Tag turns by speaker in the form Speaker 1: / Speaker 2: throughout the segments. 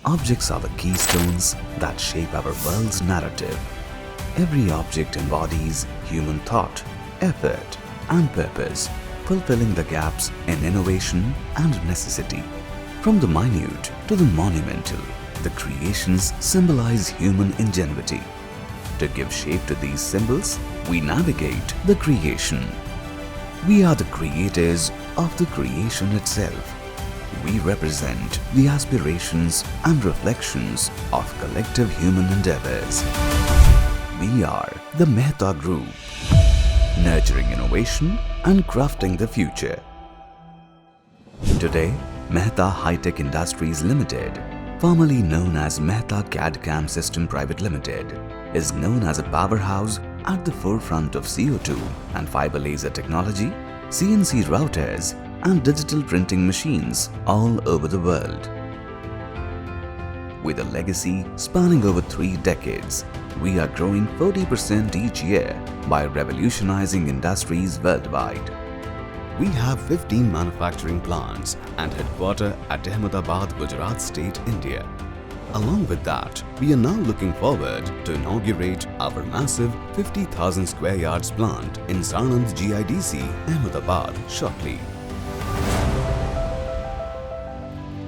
Speaker 1: Objects are the keystones that shape our world's narrative. Every object embodies human thought, effort, and purpose, fulfilling the gaps in innovation and necessity. From the minute to the monumental, the creations symbolize human ingenuity. To give shape to these symbols, we navigate the creation. We are the creators of the creation itself. We represent the aspirations and reflections of collective human endeavors. We are the Mehta Group, nurturing innovation and crafting the future. Today, Mehta Hitech Industries Limited, formerly known as Mehta CAD/CAM System Private Limited, is known as a powerhouse at the forefront of CO2 and fiber laser technology, CNC routers, and digital printing machines all over the world. With a legacy spanning over 3 decades, we are growing 40% each year by revolutionizing industries worldwide. We have 15 manufacturing plants and headquartered at Ahmedabad, Gujarat state, India. Along with that, we are now looking forward to inaugurate our massive 50,000 square yards plant in Sanand GIDC, Ahmedabad shortly.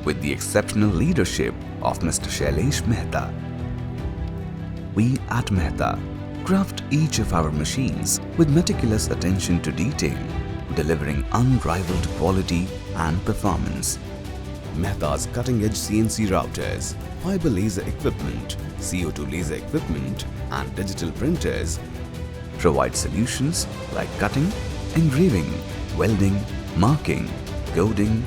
Speaker 1: With the exceptional leadership of Mr. Shailesh Mehta, we at Mehta craft each of our machines with meticulous attention to detail, delivering unrivaled quality and performance. Mehta's cutting-edge CNC routers, fiber laser equipment, CO2 laser equipment, and digital printers provide solutions like cutting, engraving, welding, marking, coding,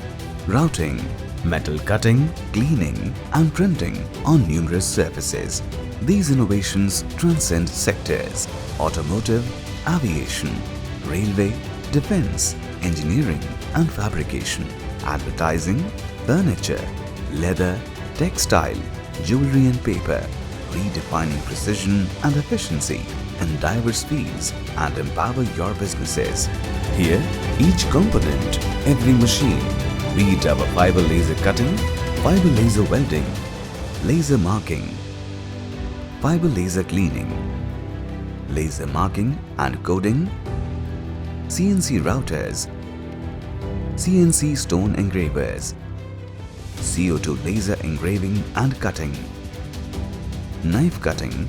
Speaker 1: routing, metal cutting, cleaning, and printing on numerous surfaces. These innovations transcend sectors: automotive, aviation, railway, defense, engineering, and fabrication, advertising, furniture, leather, textile, jewelry and paper, redefining precision and efficiency in diverse fields and empower your businesses. Here, each component, every machine, be it our fiber laser cutting, fiber laser welding, laser marking, fiber laser cleaning, laser marking and coding, CNC routers, CNC stone engravers, CO2 laser engraving and cutting, knife cutting,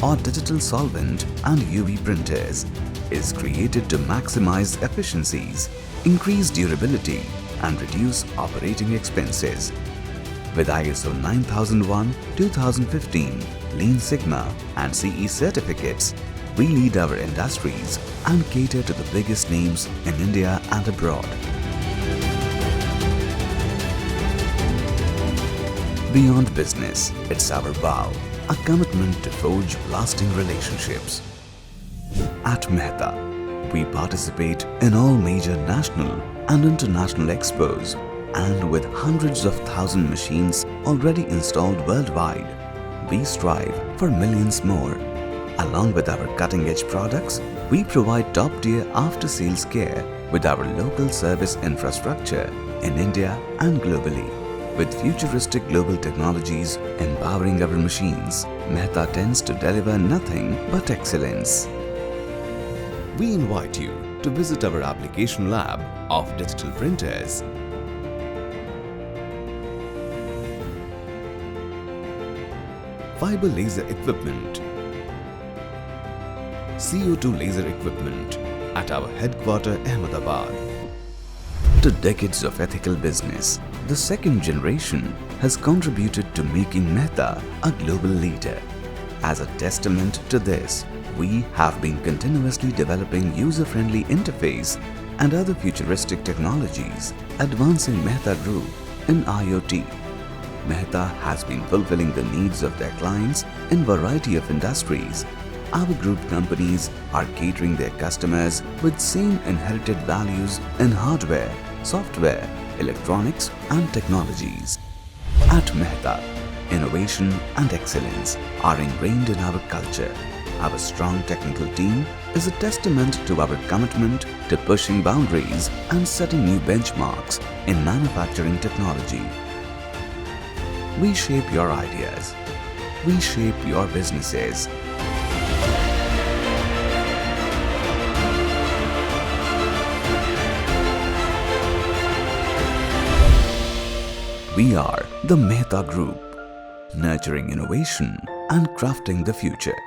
Speaker 1: or digital solvent and UV printers is created to maximize efficiencies, increase durability, and reduce operating expenses. With ISO 9001-2015, Lean Sigma, and CE certificates, we lead our industries and cater to the biggest names in India and abroad. Beyond business, it's our vow, a commitment to forge lasting relationships. At Mehta, we participate in all major national and international expos, and with hundreds of thousands machines already installed worldwide, we strive for millions more. Along with our cutting-edge products, we provide top-tier after-sales care with our local service infrastructure in India and globally. With futuristic global technologies empowering our machines, Mehta tends to deliver nothing but excellence. We invite you to visit our application lab of digital printers, fiber laser equipment, CO2 laser equipment at our headquarters Ahmedabad. To decades of ethical business, the second generation has contributed to making Mehta a global leader. As a testament to this, we have been continuously developing user-friendly interface and other futuristic technologies, advancing Mehta Group in IoT. Mehta has been fulfilling the needs of their clients in variety of industries. Our group companies are catering their customers with same inherited values in hardware, software, electronics and technologies. At Mehta, innovation and excellence are ingrained in our culture. Our strong technical team is a testament to our commitment to pushing boundaries and setting new benchmarks in manufacturing technology. We shape your ideas. We shape your businesses. We are the Mehta Group, nurturing innovation and crafting the future.